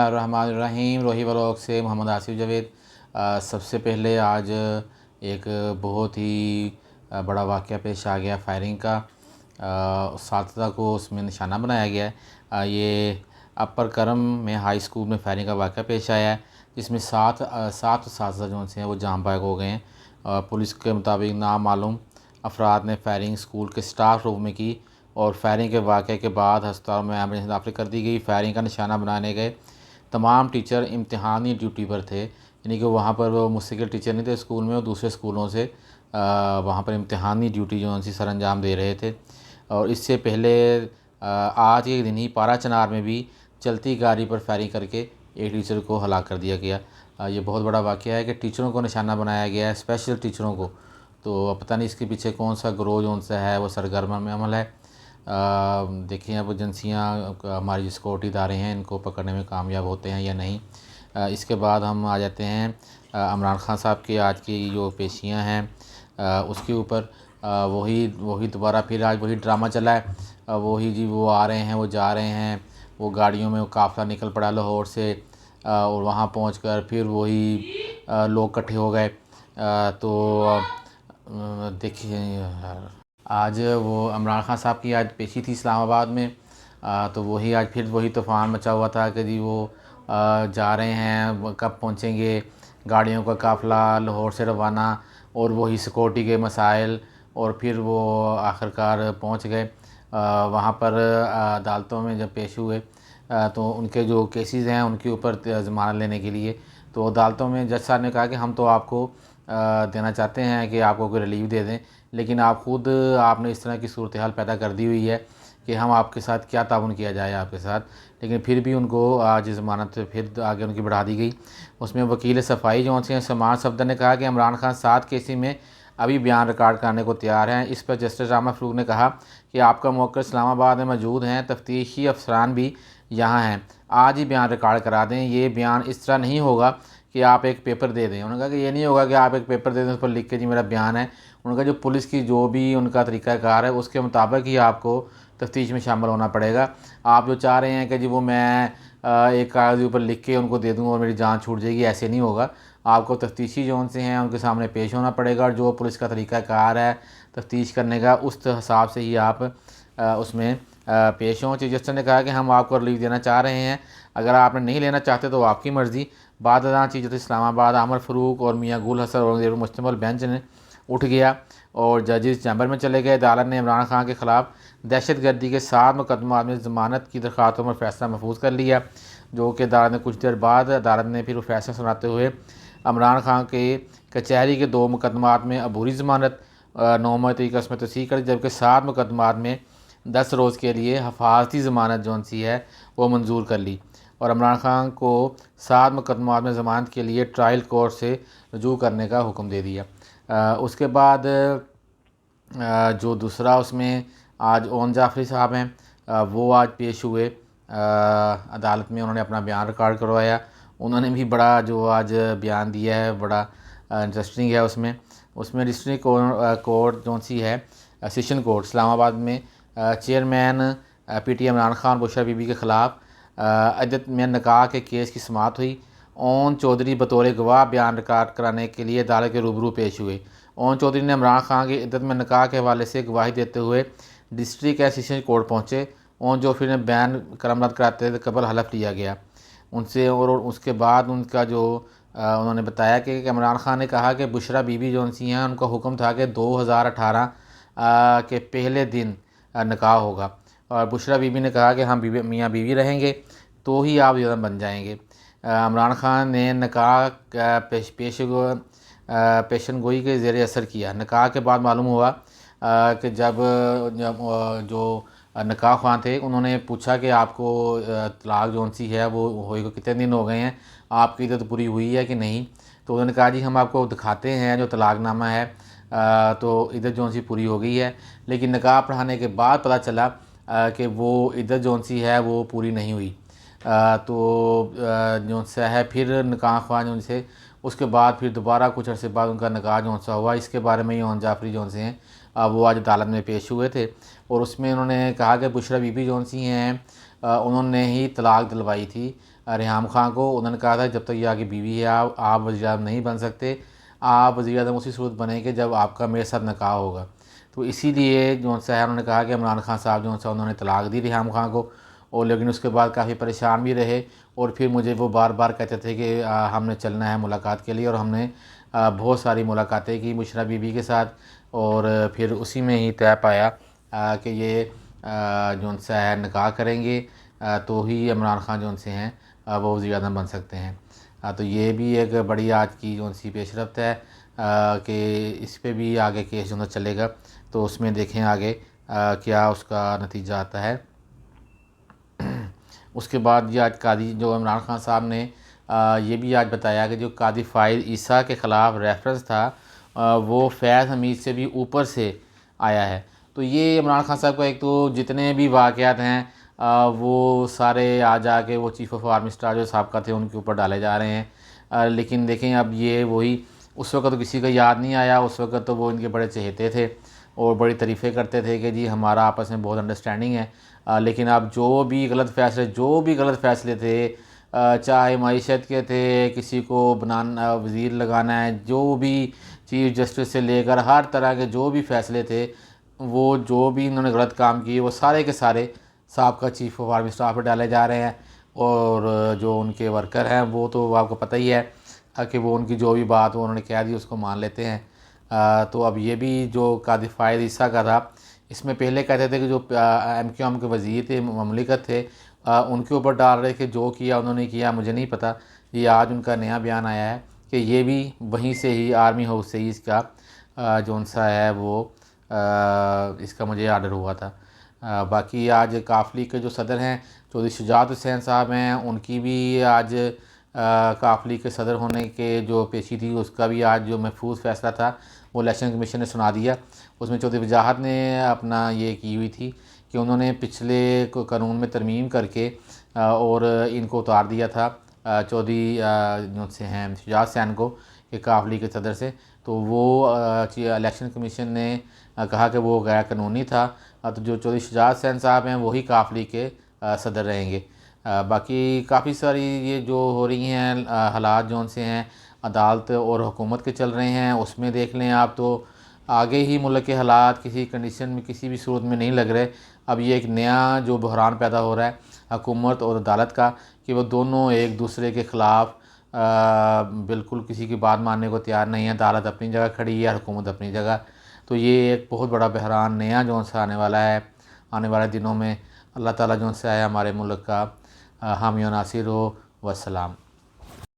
बिस्मिल्लाहिर्रहमानिर्रहीम। रोही व्लॉग से मोहम्मद आसिफ जावेद। सबसे पहले आज एक बहुत ही बड़ा वाक़या पेश आ गया फायरिंग का। सातदा को उसमें निशाना बनाया गया है। ये अपर करम में हाई स्कूल में फायरिंग का वाक़या पेश आया है, जिसमें सात सातदा जो हैं वो जाम बहक हो गए हैं। पुलिस के मुताबिक नामालूम अफराद ने फायरिंग स्कूल के स्टाफ रूम में की और फायरिंग के वाक़े के बाद अस्पताल में एम्बुलेंस दाखिल कर दी गई। फायरिंग का निशाना बनाने गए तमाम टीचर इम्तिहानी ड्यूटी पर थे, यानी कि वहाँ पर वो मुस्तकिल टीचर नहीं थे स्कूल में, वो दूसरे स्कूलों से वहाँ पर इम्तिहानी ड्यूटी जो उनसी सर अंजाम दे रहे थे। और इससे पहले आज के दिन ही पारा चनार में भी चलती गाड़ी पर फायरिंग करके एक टीचर को हलाक कर दिया गया। ये बहुत बड़ा वाक़या है कि टीचरों को निशाना बनाया गया है, स्पेशल टीचरों को। तो पता नहीं इसके पीछे कौन सा ग्रोह जो उनसे है वो सरगर्म में अमल है। देखिए अब एजेंसियाँ, हमारी सिक्योरिटी इदारे हैं, इनको पकड़ने में कामयाब होते हैं या नहीं। इसके बाद हम आ जाते हैं इमरान खान साहब की आज की जो पेशियाँ हैं उसके ऊपर। वही दोबारा फिर आज वही ड्रामा चला है। वही जी वो आ रहे हैं, वो जा रहे हैं, वो गाड़ियों में वो काफ़िला निकल पड़ा लाहौर से और वहाँ पहुंचकर फिर वही लोग इकट्ठे हो गए। तो देखिए आज वो इमरान खान साहब की आज पेशी थी इस्लामाबाद में। तो वही आज फिर वही तूफ़ान मचा हुआ था कि जी वो जा रहे हैं, कब पहुंचेंगे, गाड़ियों का काफ़िला लाहौर से रवाना, और वही सिक्योरिटी के मसाइल। और फिर वो आखिरकार पहुंच गए वहाँ पर अदालतों में जब पेश हुए। तो उनके जो केसेस हैं उनके ऊपर ज़मानत लेने के लिए तो अदालतों में जज साहब ने कहा कि हम तो आपको देना चाहते हैं कि आपको कोई रिलीफ दे दें, लेकिन आपने इस तरह की सूरत हाल पैदा कर दी हुई है कि हम आपके साथ क्या ताउन किया जाए आपके साथ। लेकिन फिर भी उनको आज ज़मानत फिर आगे उनकी बढ़ा दी गई। उसमें वकील सफाई जो हैं समाज सफदर ने कहा कि इमरान खान 7 केसी में अभी बयान रिकॉर्ड करने को तैयार हैं। इस पर जस्टिस रामा फरूक ने कहा कि आपका मौक़िफ़ इस्लामाबाद में मौजूद हैं, तफ्तीशी अफसरान भी यहाँ हैं, आज ही बयान रिकॉर्ड करा दें। ये बयान इस तरह नहीं होगा कि आप एक पेपर दे दें। उन्होंने कहा कि ये नहीं होगा कि आप एक पेपर दे दें, उस पर लिख के जी मेरा बयान है। उनका जो पुलिस की जो भी उनका तरीक़ाकार है उसके मुताबिक ही आपको तफ्तीश में शामिल होना पड़ेगा। आप जो चाह रहे हैं कि जी वो मैं एक कागज़ के ऊपर लिख के उनको दे दूँ और मेरी जान छूट जाएगी, ऐसे नहीं होगा। आपको तफ्तीशी जोन से हैं उनके सामने पेश होना पड़ेगा और जो पुलिस का तरीक़ाकार है तफ्तीश करने का उस हिसाब से ही आप उसमें पेश हों। चीफ जस्टिस ने कहा कि हम आपको रिलीफ देना चाह रहे हैं, अगर आपने नहीं लेना चाहते तो आपकी मर्ज़ी। बाद चीफ जस्टिस इस्लामाबाद आमर फ़रूक और मियाँ गुल हसन और मुश्तमिल बेंच ने उठ गया और जजेस चैम्बर में चले गए। अदालत ने इमरान खान के ख़िलाफ़ दहशतगर्दी के 7 मुकदमात में ज़मानत की दरख्वास्तों पर फैसला महफूज कर लिया, जो कि अदालत ने कुछ देर बाद अदालत ने फिर फैसला सुनाते हुए इमरान खान के कचहरी के 2 मुकदमात में अबूरी ज़मानत 9 मई तरीक़ उसमें तस्दीक कर, जबकि 7 मुकदमात में 10 रोज़ के लिए हफाजती ज़मानत जौन सी है वो मंजूर कर ली और इमरान खान को 7 मुकदमात में ज़मानत के लिए ट्रायल कोर्ट से रजू करने का हुक्म दे दिया। उसके बाद जो दूसरा उसमें आज ओन जाफरी साहब हैं वो आज पेश हुए अदालत में। उन्होंने अपना बयान रिकॉर्ड करवाया। उन्होंने भी बड़ा जो आज बयान दिया है बड़ा इंटरेस्टिंग है। उसमें डिस्ट्रिक्ट कोर्ट जो सी है सेशन कोर्ट इस्लामाबाद में चेयरमैन पीटी इमरान खान बुशरा बीबी के ख़िलाफ़ अदत में निकाह के केस की समाअत हुई। ओन चौधरी बतौर गवाह बयान रिकॉर्ड कराने के लिए अदालत के रूबरू पेश हुए। ओन चौधरी ने इमरान खान की इद्दत में निकाह के हवाले से गवाही देते हुए डिस्ट्रिक्ट एंड सेशन कोर्ट पहुँचे। ओन जोफरी ने बयान करामद कराते कबल हलफ लिया गया उनसे और उसके बाद उनका जो उन्होंने बताया कि इमरान खान ने कहा कि बुशरा बीबी जो सी हैं उनका हुक्म था कि 2018 के पहले दिन निकाह होगा और बुशरा बीबी ने कहा कि हम मियाँ बीवी रहेंगे तो ही आप यदम बन जाएंगे। इमरान खान ने निकाह पेशन गोई के ज़ेर असर किया। निकाह के बाद मालूम हुआ कि जब जो निकाह ख्वां थे उन्होंने पूछा कि आपको तलाक जो सी है वो होए को कितने दिन हो गए हैं, आपकी इद्दत पूरी हुई है कि नहीं। तो उन्होंने कहा जी हम आपको दिखाते हैं जो तलाकनामा है, तो इद्दत जो सी पूरी हो गई है। लेकिन निकाह पढ़ाने के बाद पता चला कि वो इद्दत जो सी है वो पूरी नहीं हुई। तो जो सा है फिर निकाह ख्वां जो से उसके बाद फिर दोबारा कुछ अर्से बाद उनका निकाह जो सा हुआ। इसके बारे में ओन जाफरी जो से हैं वो आज अदालत में पेश हुए थे और उसमें उन्होंने कहा कि बुशरा बीबी जो सी हैं उन्होंने ही तलाक दिलवाई थी रिहाम खां को। उन्होंने कहा था जब तक ये आगे बीवी है आप वज़ीर-ए-आज़म नहीं बन सकते, आप वज़ीर-ए-आज़म उसी सूरत बनेंगे जब आपका मेरे साथ निकाह होगा। तो इसीलिए जो सा है उन्होंने कहा कि इमरान खान साहब जो सा उन्होंने तलाक दी रिहाम खां को, और लेकिन उसके बाद काफ़ी परेशान भी रहे, और फिर मुझे वो बार बार कहते थे कि हमने चलना है मुलाकात के लिए, और हमने बहुत सारी मुलाकातें की मुशर्रफ बीबी के साथ, और फिर उसी में ही तय पाया कि ये जो सा है निकाह करेंगे तो ही इमरान खान जो से हैं वो वज़ीर-ए-आज़म बन सकते हैं। तो ये भी एक बड़ी आज की जो सी पेशरफ्त है कि इस पे भी आगे केस जो चलेगा, तो उसमें देखें आगे क्या उसका नतीजा आता है। उसके बाद ये आज कादी जो इमरान खान साहब ने ये भी आज बताया कि जो कादी फ़ाइज़ ईसा के ख़िलाफ़ रेफरेंस था वो फैज़ हमीद से भी ऊपर से आया है। तो ये इमरान खान साहब का एक तो जितने भी वाक़यात हैं वो सारे आ जा के वो चीफ़ ऑफ आर्मी स्टाफ जो साबका थे उनके ऊपर डाले जा रहे हैं। लेकिन देखें अब ये वही, उस वक़्त तो किसी को याद नहीं आया, उस वक़्त तो वो इनके बड़े चहेते थे और बड़ी तारीफ़ें करते थे कि जी हमारा आपस में बहुत अंडरस्टैंडिंग है। लेकिन अब जो भी गलत फ़ैसले थे, चाहे मईशत के थे, किसी को बनाना वज़ीर लगाना है, जो भी चीफ़ जस्टिस से लेकर हर तरह के जो भी फ़ैसले थे, वो जो भी इन्होंने गलत काम किए वो सारे के सारे साबका चीफ़ ऑफ आर्मी स्टाफ पे डाले जा रहे हैं। और जो उनके वर्कर हैं वो तो आपको पता ही है कि वो उनकी जो भी बात वो उन्होंने कह दी उसको मान लेते हैं। तो अब ये भी जो कादी फ़ाइज़ ईसा का था, इसमें पहले कहते थे कि जो MQM के वज़ीर थे ममलिकत थे उनके ऊपर डाल रहे कि जो किया उन्होंने किया मुझे नहीं पता। ये आज उनका नया बयान आया है कि ये भी वहीं से ही आर्मी हाउस से ही इसका जो सा है वो इसका मुझे आर्डर हुआ था। बाकी आज काफ लीग के जो सदर हैं चौधरी शुजात हुसैन साहब हैं, उनकी भी आज काफ लीग के सदर होने के जो पेशी थी उसका भी आज जो महफूज फ़ैसला था वो इलेक्शन कमीशन ने सुना दिया। उसमें चौधरी वजाहत ने अपना ये की हुई थी कि उन्होंने पिछले कानून में तरमीम करके और इनको उतार दिया था चौधरी जो से हैं शुजात हुसैन को कि काफ लीग के सदर से। तो वो इलेक्शन कमीशन ने कहा कि वो गैर कानूनी था। तो जो चौधरी शुजात हुसैन साहब हैं वही काफ लीग के सदर रहेंगे। बाकी काफ़ी सारी ये जो हो रही हैं हालात जो से हैं अदालत और हुकूमत के चल रहे हैं, उसमें देख लें आप तो आगे ही मुल्क के हालात किसी कंडीशन में किसी भी सूरत में नहीं लग रहे। अब ये एक नया जो बहरान पैदा हो रहा है हुकूमत और अदालत का कि वो दोनों एक दूसरे के ख़िलाफ़ बिल्कुल किसी की बात मानने को तैयार नहीं है। अदालत अपनी जगह खड़ी है, हुकूमत अपनी जगह। तो ये एक बहुत बड़ा बहरान नया जो सा आने वाला है आने वाले दिनों में। अल्लाह ताला जो सा है हमारे मुल्क का हामी और नासिर हो। वस्सलाम।